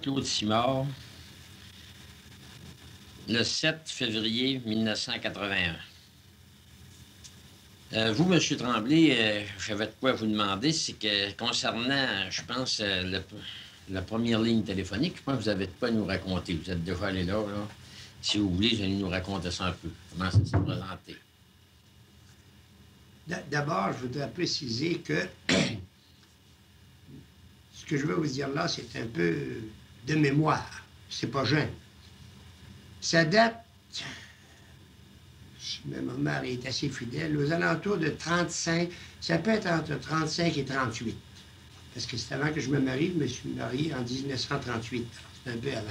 Jean-Claude Simard, le 7 février 1981. Vous, M. Tremblay, j'avais de quoi vous demander, c'est que concernant, je pense, la première ligne téléphonique, je pense que vous avez de quoi nous raconter. Vous êtes déjà allé là, là. Si vous voulez, vous allez nous raconter ça un peu. Comment ça s'est présenté? D'abord, je voudrais préciser que ce que je veux vous dire là, c'est un peu de mémoire. C'est pas jeune. Ça date, mais ma mère est assez fidèle, aux alentours de 35, ça peut être entre 35 et 38. Parce que c'est avant que je me marie, je me suis marié en 1938. C'est un peu avant.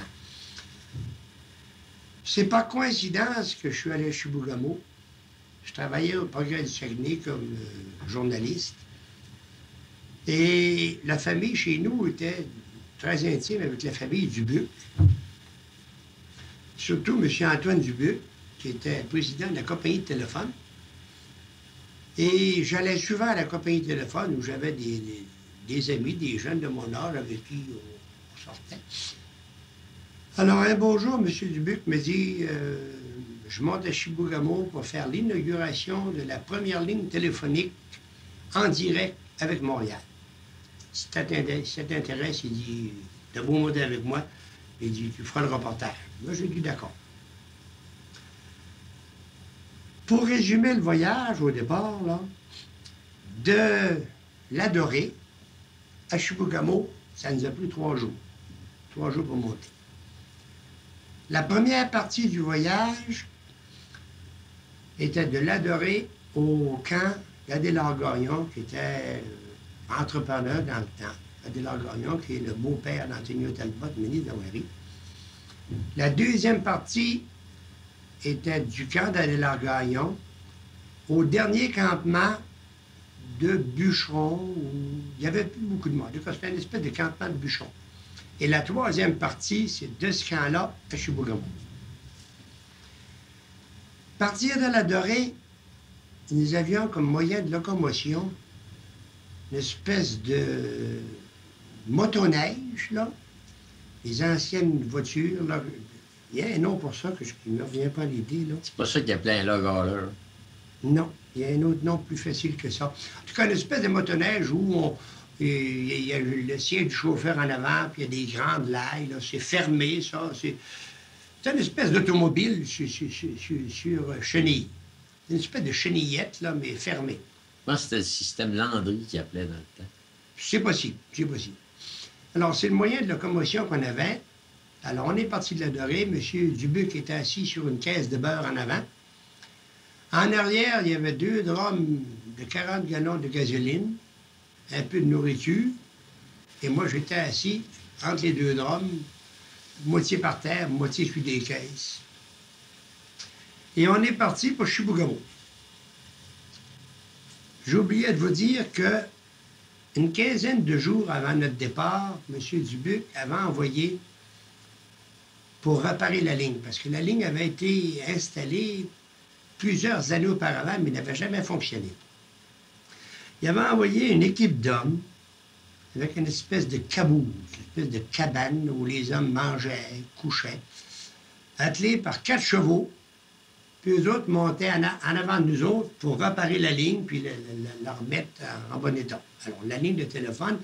C'est par coïncidence que je suis allé à Chibougamau. Je travaillais au Progrès du Saguenay comme journaliste. Et la famille chez nous était très intime avec la famille Dubuc. Surtout M. Antoine Dubuc, qui était président de la compagnie de téléphone. Et j'allais souvent à la compagnie de téléphone où j'avais des amis, des jeunes de mon âge avec qui on sortait. Alors un beau jour, M. Dubuc me dit je monte à Chibougamau pour faire l'inauguration de la première ligne téléphonique en direct avec Montréal. Si ça t'intéresse, il dit, de beaux mots avec moi, il dit, tu feras le reportage. Moi, j'ai dit d'accord. Pour résumer le voyage au départ, là, de l'Adoré à Chibougamau, ça nous a pris 3 jours. 3 jours pour monter. La première partie du voyage était de l'Adoré au camp d'Adélard-Gagnon, qui était entrepreneur dans le temps. Adélard-Gagnon, qui est le beau-père d'Antonio Talbot, ministre d'Hawaii. La deuxième partie était du camp d'Adélard-Gagnon au dernier campement de bûcherons, où il n'y avait plus beaucoup de monde. C'était une espèce de campement de bûcherons. Et la troisième partie, c'est de ce camp-là à Chibougamau. Partir de la Dorée, nous avions comme moyen de locomotion une espèce de motoneige, là, les anciennes voitures, là. Il y a un nom pour ça que je ne me reviens pas à l'idée, là. C'est pas ça qu'il y a plein là, gars-là. Non, il y a un autre nom plus facile que ça. En tout cas, une espèce de motoneige où il y a le siège du chauffeur en avant, puis il y a des grandes lailles, là. C'est fermé, ça. C'est une espèce d'automobile sur chenille. Une espèce de chenillette, là, mais fermée. Je pense que c'était le système Landry qui appelait dans le temps. C'est possible, c'est possible. Alors, c'est le moyen de locomotion qu'on avait. Alors, on est parti de la Dorée. M. Dubuc était assis sur une caisse de beurre en avant. En arrière, il y avait 2 drums de 40 gallons de gasoline, un peu de nourriture. Et moi, j'étais assis entre les 2 drums, moitié par terre, moitié sur des caisses. Et on est parti pour Chibougamau. J'ai oublié de vous dire que une quinzaine de jours avant notre départ, M. Dubuc avait envoyé pour réparer la ligne, parce que la ligne avait été installée plusieurs années auparavant, mais n'avait jamais fonctionné. Il avait envoyé une équipe d'hommes avec une espèce de caboose, une espèce de cabane où les hommes mangeaient, couchaient, attelés par 4 chevaux. Puis eux autres montaient en avant de nous autres pour réparer la ligne, puis la remettre en bon état. Alors, la ligne de téléphone,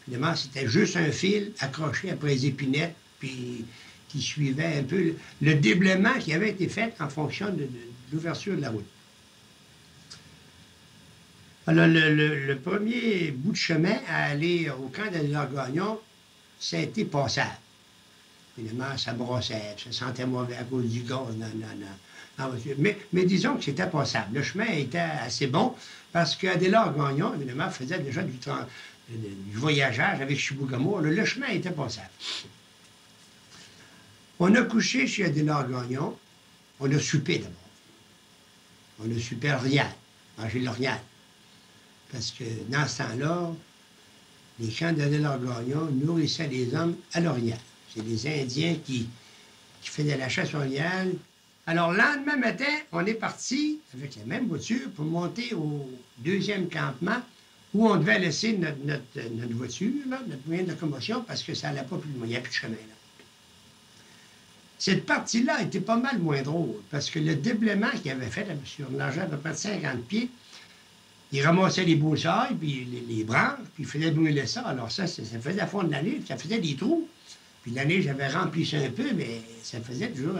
évidemment, c'était juste un fil accroché après les épinettes, puis qui suivait un peu le déblaiement qui avait été fait en fonction de l'ouverture de la route. Alors, le premier bout de chemin à aller au camp d'Adélard-Gagnon, ça a été passable. Évidemment, ça brossait, ça sentait mauvais à cause du gaz. Mais disons que c'était passable. Le chemin était assez bon parce qu'Adélard-Gagnon, évidemment, faisait déjà du voyageage avec Chibougamau. Le chemin était passable. On a couché chez Adélard-Gagnon. On a soupé d'abord. On a soupé à l'orignal, mangé de l'orignal. Parce que dans ce temps-là, les camps d'Adélard-Gagnon nourrissaient les hommes à l'orignal. C'est des Indiens qui faisaient la chasse orignale. Alors, le lendemain matin, on est parti avec la même voiture pour monter au 2e campement où on devait laisser notre voiture, là, notre moyen de locomotion, parce que ça n'allait pas plus loin. Il n'y a plus de chemin, là. Cette partie-là était pas mal moins drôle, parce que le déblaiement qu'il avait fait sur une largeur à peu près de 50 pieds, il ramassait les broussailles, puis les branches, puis il faisait brûler ça. Alors ça faisait fondre la neige, ça faisait des trous. Puis la neige avait rempli ça un peu, mais ça faisait toujours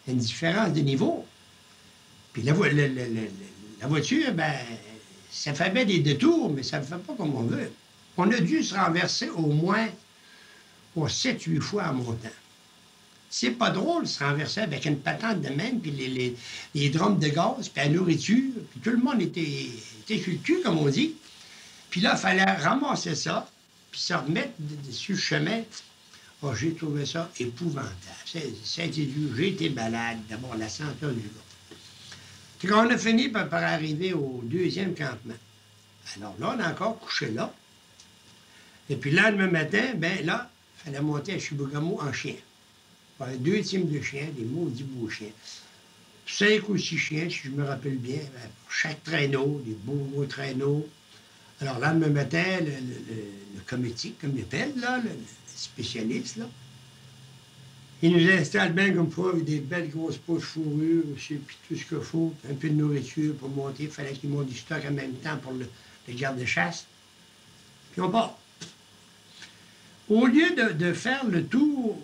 une différence de niveau. Puis la voiture, ben, ça fait bien des détours, mais ça ne fait pas comme on veut. On a dû se renverser au moins pour 7-8 fois en montant. C'est pas drôle de se renverser avec une patente de même, puis les drums de gaz, puis la nourriture, puis tout le monde était sur le cul, comme on dit. Puis là, il fallait ramasser ça, puis se remettre sur le chemin. Oh, j'ai trouvé ça épouvantable. Ça a été dur. J'ai été malade, d'abord, la senteur du gars. Puis quand on a fini par arriver au deuxième campement. Alors là, on a encore couché là. Et puis là, le lendemain matin, ben là, il fallait monter à Chibougamau en chien. Il y avait 2 teams de chiens, des maudits beaux chiens. 5 ou 6 chiens, si je me rappelle bien, pour chaque traîneau, des beaux gros traîneaux. Alors là, le matin, le comité, comme il appelle, là, le spécialiste, là, il nous installe bien comme ça, avec des belles grosses poches fourrures, puis tout ce qu'il faut, un peu de nourriture pour monter. Il fallait qu'il monte du stock en même temps pour le garde-chasse. Puis on part. Au lieu de faire le tour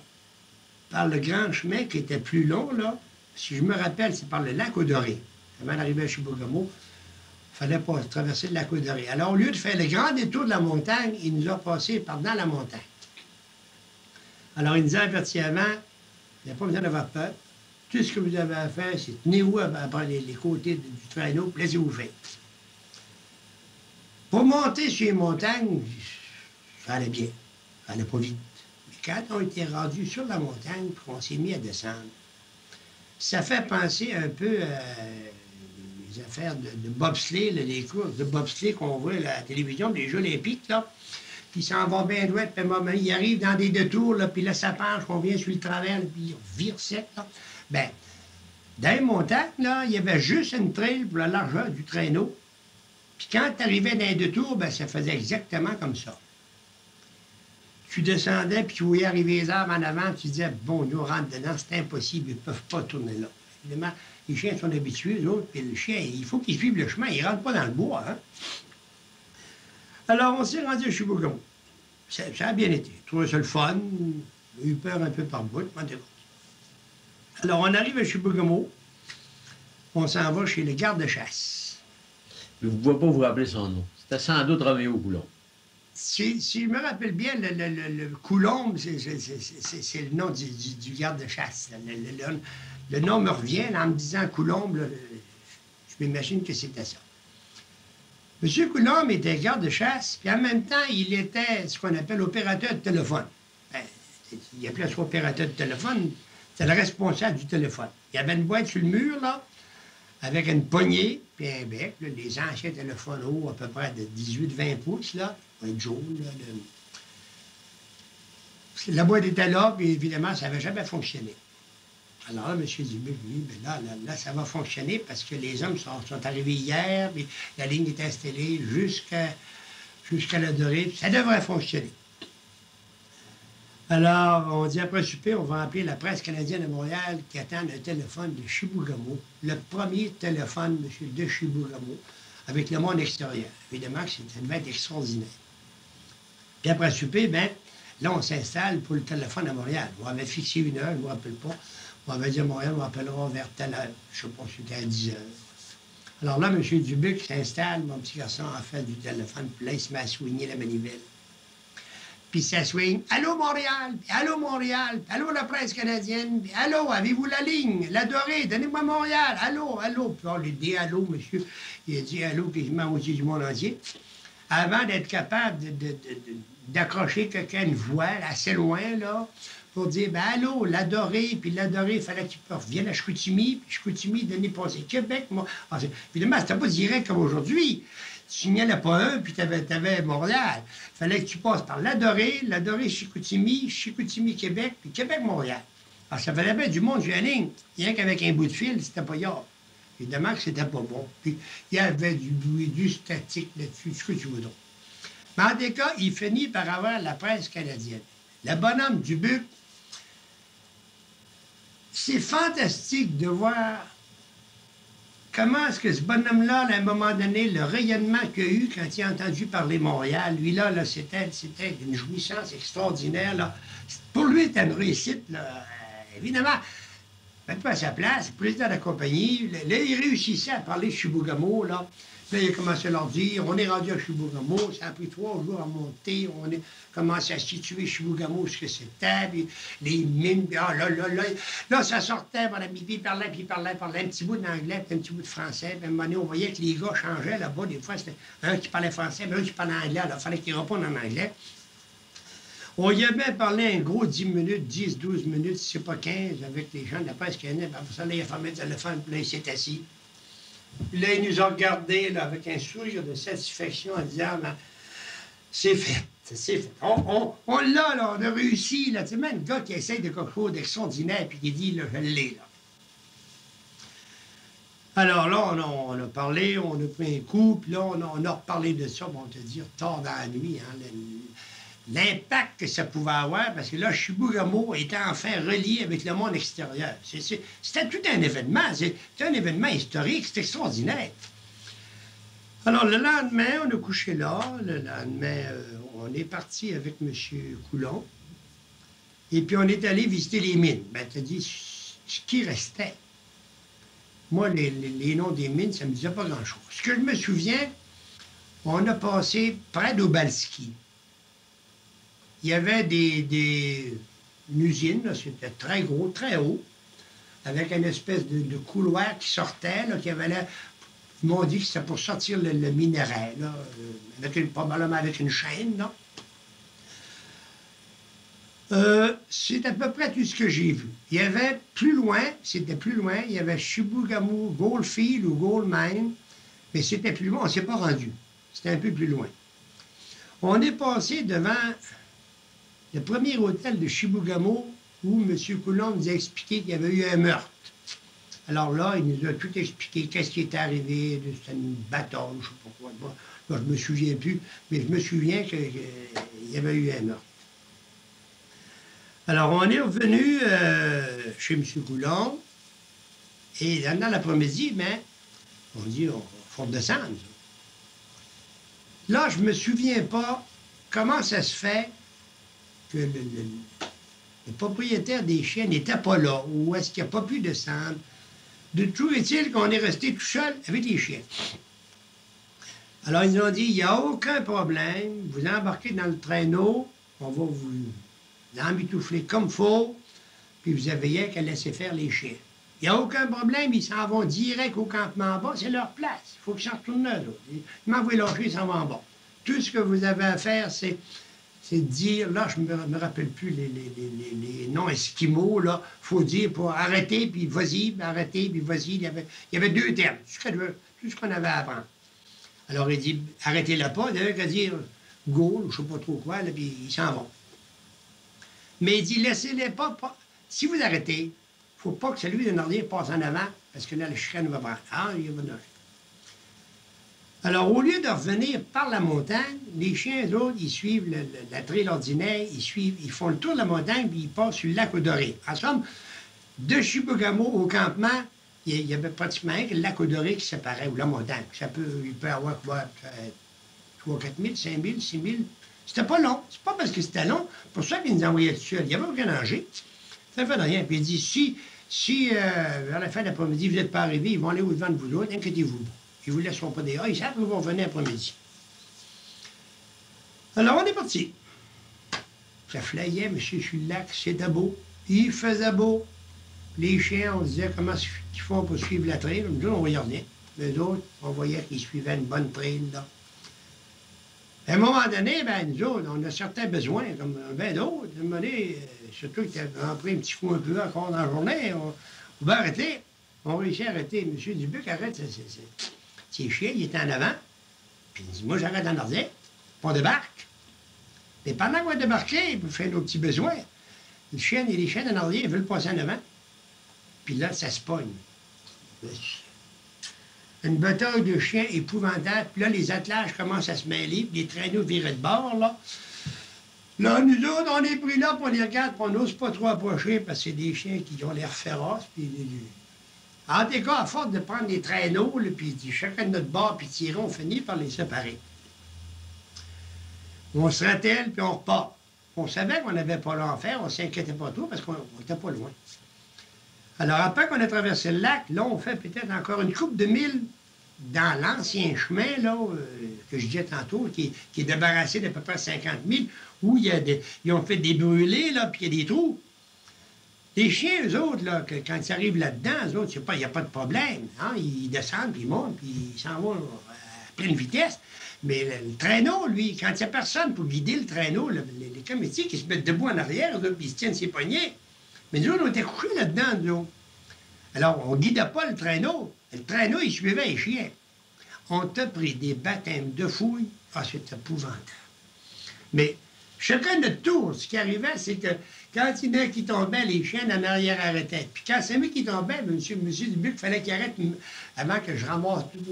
par le grand chemin qui était plus long, là, si je me rappelle, c'est par le lac Odoré. Avant d'arriver à Chibougamau, il fallait pas traverser le lac Odoré. Alors, au lieu de faire le grand détour de la montagne, il nous a passé par dans la montagne. Alors, il nous a averti avant, il n'y a pas besoin d'avoir peur. Tout ce que vous avez à faire, c'est tenez-vous après les côtés du traîneau, puis laissez-vous faire. Pour monter sur les montagnes, ça allait bien, ça allait pas vite. Mais quand on était rendu sur la montagne, puis qu'on s'est mis à descendre, ça fait penser un peu à les affaires de bobsleigh, là, les courses de bobsleigh qu'on voit à la télévision, les Jeux olympiques, là. Puis ça en va bien droit, puis moment, il arrive dans des détours, là, puis là, ça penche, qu'on vient sur le travers, puis on vire sec, là. Bien, dans les montagnes, là, il y avait juste une trail pour la largeur du traîneau. Puis quand tu arrivais dans les détours, bien, ça faisait exactement comme ça. Tu descendais, puis tu voyais arriver les arbres en avant, tu disais, bon, nous, on rentre dedans, c'est impossible, ils ne peuvent pas tourner là. Évidemment, les chiens sont habitués, eux autres, puis le chien, il faut qu'il suive le chemin, il ne rentre pas dans le bois, hein. Alors, on s'est rendu à Chibougamau. Ça a bien été. Je trouvais ça le fun. J'ai eu peur un peu par bout, je m'en dégoûte. Alors, on arrive à Chibougamau. On s'en va chez le garde-chasse. Vous ne pouvez pas vous rappeler son nom. C'était sans doute Roméo Coulombe. Si je me rappelle bien, le Coulombe, c'est le nom du garde-chasse. Le nom me revient là, en me disant Coulombe. Je m'imagine que c'était ça. M. Coulombe était garde-chasse, puis en même temps, il était ce qu'on appelle opérateur de téléphone. Ben, il appelait ça opérateur de téléphone, c'est le responsable du téléphone. Il y avait une boîte sur le mur, là, avec une poignée, puis un bec, là, les anciens téléphones hauts, à peu près de 18-20 pouces, là, un jaune, là. La boîte était là, puis évidemment, ça n'avait jamais fonctionné. Alors là, M. Dubuc, lui, bien là, ça va fonctionner parce que les hommes sont arrivés hier, puis la ligne est installée jusqu'à la durée, puis ça devrait fonctionner. Alors, on dit après souper, on va appeler la presse canadienne de Montréal qui attend un téléphone de Chibougamau, le premier téléphone, monsieur, de Chibougamau, avec le monde extérieur. Évidemment, ça devait être extraordinaire. Puis après souper, bien, là, on s'installe pour le téléphone à Montréal. On avait fixé une heure, je ne me rappelle pas. On avait dit à Montréal, on appellera vers telle heure. Je ne sais pas si c'était à 10 heures. Alors là, M. Dubuc s'installe, mon petit garçon a fait du téléphone, puis là, il se met à soigner la manivelle. Puis ça swing. Allô Montréal, puis allô Montréal, puis allô la presse canadienne, puis allô, avez-vous la ligne? La dorée, donnez-moi Montréal, allô, allô. Puis on lui dit allô, monsieur. Il a dit allô quasiment au du monde entier. Avant d'être capable d'accrocher quelqu'un une voix assez loin, là, pour dire, ben allô, l'adoré, puis l'adoré, il fallait qu'il revienne à Chicoutimi, puis Chicoutimi, donnez passer Québec. Moi. Alors, évidemment, c'était pas direct comme aujourd'hui. Tu signalais pas un, puis t'avais Montréal. Il fallait que tu passes par l'adoré, Chicoutimi, Chicoutimi, Québec, puis Québec-Montréal. Alors, ça valait bien du monde sur la ligne. Rien qu'avec un bout de fil, c'était pas yard. Évidemment que c'était pas bon. Puis, il y avait du bruit, du statique là-dessus, ce que tu voudras. Mais en tout cas, il finit par avoir la presse canadienne. Le bonhomme Dubuc, c'est fantastique de voir comment est-ce que ce bonhomme-là, à un moment donné, le rayonnement qu'il a eu quand il a entendu parler Montréal, lui-là, c'était une jouissance extraordinaire. Là. Pour lui, c'était une réussite. Là. Évidemment, même pas à sa place, président de la compagnie, là, il réussissait à parler de Chibougamau, là. Là, il a commencé à leur dire, on est rendu à Chibougamau, ça a pris 3 jours à monter, on a commencé à situer Chibougamau, ce que c'était, puis les mines, puis là, ça sortait, voilà, puis il parlait, un petit bout d'anglais, puis un petit bout de français, puis à un moment donné, on voyait que les gars changeaient là-bas, des fois, c'était un qui parlait français, mais un qui parlait anglais, alors il fallait qu'ils répondent en anglais. On y a même parlé un gros 10 minutes, 10, 12 minutes, si c'est pas 15, avec les gens de la presse qui venaient, puis après ça, là, il a fermé le téléphone, puis là, il s'est assis. Puis là, il nous a regardés là, avec un sourire de satisfaction en disant ben, c'est fait, c'est fait. On l'a, là, on a réussi. Là. Tu sais, même le gars qui essaye de quelque chose d'extraordinaire puis qui dit là, je l'ai. Là. Alors là, on a parlé, on a pris un coup, puis là, on a reparlé de ça, bon, on te dire, tard dans la nuit, hein, l'impact que ça pouvait avoir, parce que là, Chibougamau était enfin relié avec le monde extérieur. C'était tout un événement, c'était un événement historique, c'était extraordinaire. Alors, le lendemain, on a couché là, le lendemain, on est parti avec M. Coulon, et puis on est allé visiter les mines. Ben, tu as dit, ce qui restait. Moi, les noms des mines, ça ne me disait pas grand-chose. Ce que je me souviens, on a passé près d'Obalski. Il y avait une usine, c'était très gros, très haut, avec une espèce de couloir qui sortait, là, qui avait l'air... Ils m'ont dit que c'était pour sortir le minerai, là, probablement avec une chaîne, là. C'est à peu près tout ce que j'ai vu. Il y avait plus loin, il y avait Chibougamau, Goldfield ou Goldmine, mais c'était plus loin, on ne s'est pas rendu. C'était un peu plus loin. On est passé devant le premier hôtel de Chibougamau où M. Coulon nous a expliqué qu'il y avait eu un meurtre. Alors là, il nous a tout expliqué, qu'est-ce qui était arrivé, c'était une bataille, je ne sais pas quoi. Bon, là, je ne me souviens plus, mais je me souviens qu'il y avait eu un meurtre. Alors, on est revenu chez M. Coulon, et dans l'après-midi, ben, on dit, il faut redescendre. Là, je ne me souviens pas comment ça se fait que le propriétaire des chiens n'était pas là, ou est-ce qu'il n'a pas pu descendre. De tout est-il qu'on est resté tout seul avec les chiens. Alors, ils nous ont dit, il n'y a aucun problème, vous embarquez dans le traîneau, on va vous emmitoufler comme il faut, puis vous avez rien qu'à laisser faire les chiens. Il n'y a aucun problème, ils s'en vont direct au campement en bas, c'est leur place. Il faut qu'ils s'en retournent là. Ils m'envoient lâcher, ils s'en vont en bas. Tout ce que vous avez à faire, c'est dire, là, je ne me rappelle plus les noms esquimaux, là, il faut dire pour arrêter, puis vas-y, puis arrêter, puis vas-y. Il y avait 2 termes, tout ce qu'on avait à apprendre. Alors, il dit, arrêtez-le pas, il y avait qu'à dire go, je ne sais pas trop quoi, là, puis ils s'en vont. Mais il dit, laissez-les pas. Si vous arrêtez, il ne faut pas que celui de Nordier passe en avant, parce que là, le chicane va prendre. Ah, il va nager. Alors, au lieu de revenir par la montagne, les chiens, eux autres, ils suivent la trail ordinaire, ils font le tour de la montagne, puis ils passent sur le lac Odoré. En somme, de Chibougamau au campement, il y avait pratiquement le lac Odoré qui séparait, ou la montagne. Il peut y avoir quoi, 3 4 000, 5 000, 6 000. C'était pas long. C'est pas parce que c'était long. Pour ça qu'ils nous envoyaient tout seul. Il n'y avait aucun danger. Ça ne fait rien. Puis il dit, si vers la fin de l'après-midi, vous n'êtes pas arrivés, ils vont aller au-devant de vous autres, inquiétez-vous. Ils ne vous laisseront pas dehors. Ils savent qu'ils vont revenir après-midi. Alors, on est parti. Ça flayait, monsieur, sur le lac. C'était beau. Il faisait beau. Les chiens, on disait comment ils font pour suivre la traîne. Nous, on voyait rien. Les autres, on voyait qu'ils suivaient une bonne traîne, là. À un moment donné, ben, nous autres, on a certains besoins, comme ben d'autres. À un moment donné, surtout qu'ils avaient pris un petit coup un peu encore dans la journée, on va arrêter. On réussit à arrêter. M. Dubuc arrête ses chiens, il était en avant. Puis il dit, moi, j'arrête en arrière. Puis on débarque. Mais pendant qu'on va débarquer, pour faire nos petits besoins, les chiens en arrière, ils veulent passer en avant. Puis là, ça se pogne. Une bataille de chiens épouvantable. Puis là, les attelages commencent à se mêler, puis les traîneaux viraient de bord, là. Là, nous autres, on est pris là, puis on les regarde, puis on n'ose pas trop approcher, parce que c'est des chiens qui ont l'air féroces, puis... En tout cas, à force de prendre des traîneaux, là, puis chacun de notre bord, puis tirer, on finit par les séparer. On se rattelle, puis on repart. On savait qu'on n'avait pas là à faire, on s'inquiétait pas trop, parce qu'on n'était pas loin. Alors, après qu'on a traversé le lac, là, on fait peut-être encore une couple de milles dans l'ancien chemin, là, que je disais tantôt, qui est débarrassé d'à peu près 50 000, où ils ont fait des brûlés, là, puis il y a des trous. Les chiens, eux autres, là, quand ils arrivent là-dedans, eux autres, il n'y a pas de problème. Hein? Ils descendent, puis ils montent, puis ils s'en vont à pleine vitesse. Mais le traîneau, lui, quand il n'y a personne pour guider le traîneau, les cométiers qui se mettent debout en arrière, eux, puis ils se tiennent ses poignets. Mais nous autres, on était couchés là-dedans, nous autres. Alors, on ne guidait pas le traîneau. Le traîneau, il suivait les chiens. On t'a pris des baptêmes de fouilles. Ah, c'est épouvantable. Mais chacun de notre tour, ce qui arrivait, c'est que quand il y en a qui tombaient, les chiens en arrière arrêtaient. Puis quand c'est moi qui tombait, monsieur Dubuc, il fallait qu'il arrête avant que je ramasse toutes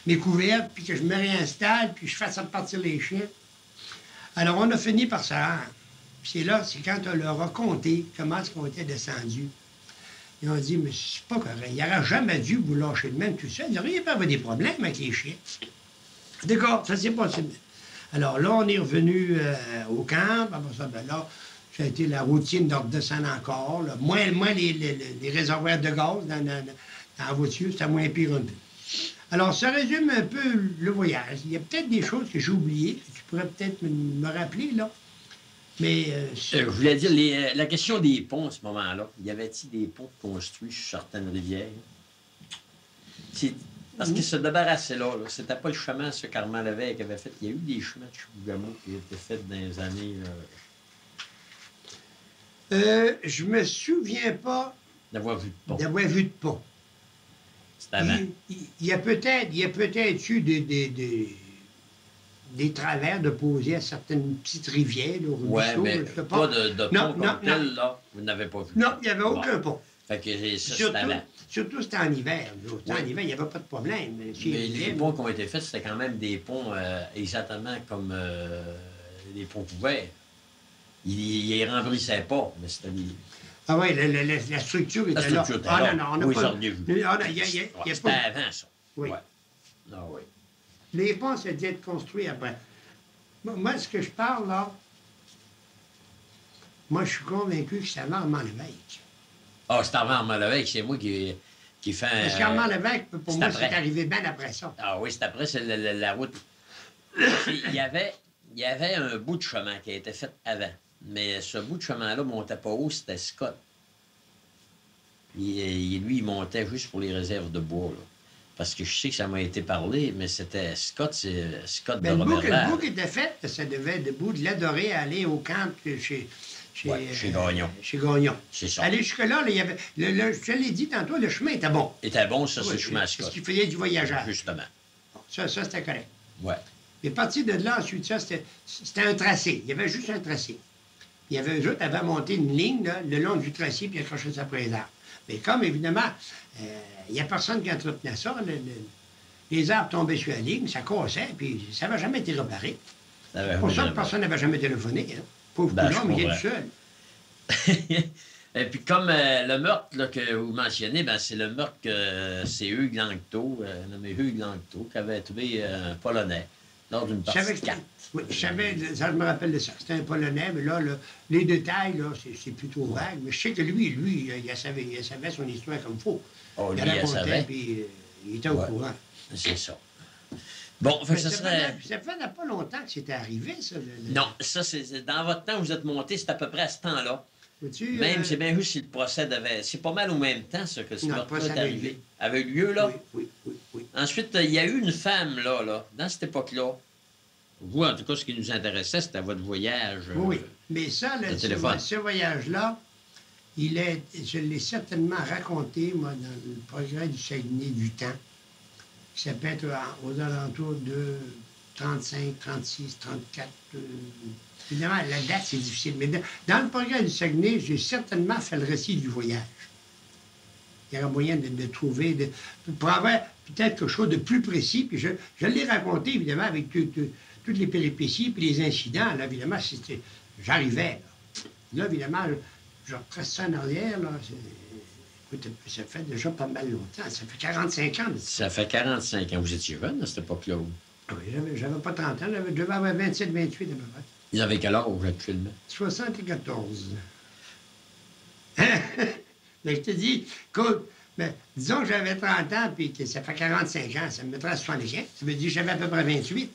mes couvertes, puis que je me réinstalle, puis je fasse repartir les chiens. Alors, on a fini par ça. Puis c'est quand on leur a compté comment est-ce qu'on était descendu. Ils ont dit, mais c'est pas correct. Il n'aurait jamais dû vous lâcher de même tout seul. Il aurait pas avoir des problèmes avec les chiens. D'accord, ça c'est possible. Alors là, on est revenu au camp. Après ça, ben là, ça a été la routine de redescendre encore. Là. Moins les réservoirs de gaz dans la voiture, c'était moins pire un peu. Alors, ça résume un peu le voyage. Il y a peut-être des choses que j'ai oubliées, que tu pourrais peut-être me rappeler, là. Mais... je voulais dire, la question des ponts, à ce moment-là, y avait-il des ponts construits sur certaines rivières? Parce que se débarrasser là, c'était pas le chemin, ce qu'Armand Lévesque avait fait. Il y a eu des chemins de Chibougamau qui étaient faits dans les années... je me souviens pas d'avoir vu de pont. D'avoir vu de pont. C'était avant. Il y a peut-être eu des travers de poser à certaines petites rivières, là, oui, mais pas de pont comme tel, là, vous n'avez pas vu. Non, il n'y avait aucun pont. Fait que ça, c'était avant. Surtout, c'était en hiver. En hiver, il n'y avait pas de problème. Mais les ponts qui ont été faits, c'était quand même des ponts exactement comme les ponts couverts. Ils ne remblissaient pas, mais c'était des... Ah oui, la structure était là. Ah non, on n'a pas... C'était avant, ça. Oui. Ouais. Ah, oui. Les ponts, ça a dû être construit après. Moi, ce que je parle, là, moi, je suis convaincu que c'est avant Armand Lévesque. Ah, c'est avant Armand Lévesque, c'est moi qui fait... Parce qu'Armand Lévesque, pour moi, c'est arrivé bien après ça. Ah oui, c'est après, c'est la route. Il y avait un bout de chemin qui a été fait avant. Mais ce bout de chemin-là ne montait pas haut, c'était Scott. Lui, il montait juste pour les réserves de bois, là. Parce que je sais que ça m'a été parlé, mais c'était Scott, c'est Scott de Robert. Le bout qui était fait, ça devait être debout de l'Adoré aller au camp chez Gagnon. Chez Gagnon. C'est ça. Aller jusque-là, il y avait, je te l'ai dit tantôt, le chemin était bon. Il était bon, ça, c'est le chemin à Scott. Parce qu'il faisait du voyageur. Justement. Bon, ça c'était correct. Ouais. Mais parti de là, ensuite, ça, c'était un tracé. Il y avait juste un tracé. Il y avait eux autres avaient monté une ligne là, le long du tracé, puis accroché ça après les arbres. Mais comme, évidemment, il n'y a personne qui entretenait ça, les arbres tombaient sur la ligne, ça cassait, puis ça n'avait jamais été réparé. Pour ça que personne n'avait jamais téléphoné. Hein. Pauvre coup-là, mais il est tout seul. Et puis comme le meurtre là, que vous mentionnez, ben, c'est le meurtre que c'est Hugues Langto, nommé Hugues Langto, qui avait tué un Polonais lors d'une partie de cartes. Oui, ça, je me rappelle de ça. C'était un Polonais, mais là, les détails, là, c'est plutôt vague. Mais je sais que lui, il savait son histoire comme il faut. Oh, lui, il savait. Puis il était au courant. C'est ça. Bon, fait que ça serait... Ça fait pas longtemps que c'était arrivé, ça. Non, ça, c'est dans votre temps où vous êtes monté, c'est à peu près à ce temps-là. Même, c'est bien juste si le procès devait... C'est pas mal au même temps, ça, que ce meurtre-là est arrivé. Avait eu lieu, là? Oui. Ensuite, il y a eu une femme, là, dans cette époque-là. Vous, en tout cas, ce qui nous intéressait, c'était votre voyage. Oui, mais ça, ce voyage-là, je l'ai certainement raconté, moi, dans le progrès du Saguenay du temps, qui s'appelle aux alentours de 35, 36, 34. Évidemment, la date, c'est difficile. Mais dans le progrès du Saguenay, j'ai certainement fait le récit du voyage. Il y aurait moyen de trouver, pour avoir peut-être quelque chose de plus précis. Puis je l'ai raconté, évidemment, avec toutes les péripéties puis les incidents. Là, évidemment, J'arrivais, là. Là, évidemment, je retrace ça en arrière, là. Écoute, ça fait déjà pas mal longtemps. Ça fait 45 ans. Ça fait 45 ans. Vous étiez jeune à cette époque-là? Oui, j'avais pas 30 ans, je devais avoir 27, 28 à peu près. Ils avaient quel âge actuellement? 74. Mais je te dis, écoute, mais disons que j'avais 30 ans, puis que ça fait 45 ans, ça me mettrait à 75. Ça veut dire que j'avais à peu près 28.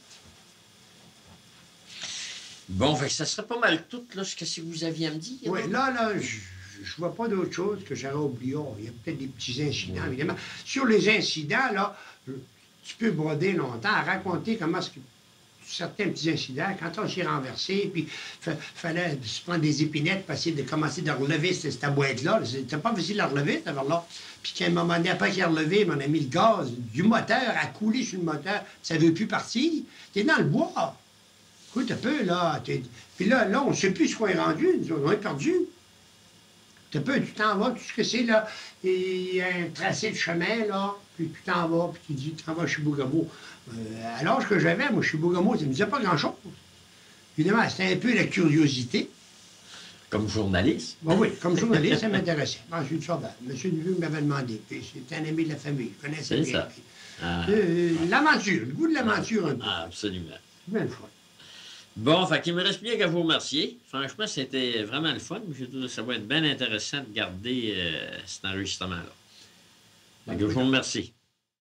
Bon, fait que ça serait pas mal tout, là, ce que vous aviez à me dire. Oui, là, je vois pas d'autre chose que j'aurais oublié. Oh, il y a peut-être des petits incidents, évidemment. Sur les incidents, là, tu peux broder longtemps à raconter comment certains petits incidents, quand on s'est renversé, puis fallait se prendre des épinettes pour essayer de commencer de relever cette boîte-là. C'était pas facile à relever, cette affaire-là. Puis qu'à un moment donné, après qu'il a relevé, on a mis le gaz du moteur à couler sur le moteur. Ça ne veut plus partir. T'es dans le bois. Écoute un peu, là. Puis là, on ne sait plus ce qu'on est rendu. On est perdu. Tu t'en vas, tout ce que c'est, là. Il y a un tracé de chemin, là. Puis tu t'en vas, puis tu dis, tu t'en vas chez Bougamo. À l'âge que j'avais, moi, chez Bougamo, ça ne me disait pas grand-chose. Évidemment, c'était un peu la curiosité. Comme journaliste? Bon, oui, comme journaliste, ça m'intéressait. Ensuite, ça va. M. Dubuc m'avait demandé. Puis c'était un ami de la famille. Je connaissais bien. C'est ça. Ah. L'aventure, le goût de l'aventure, un peu. Ah, absolument. C'est bien le fun. Bon, fait qu'il me reste plus qu'à vous remercier. Franchement, c'était vraiment le fun. Ça va être bien intéressant de garder cet enregistrement-là. Je vous remercie.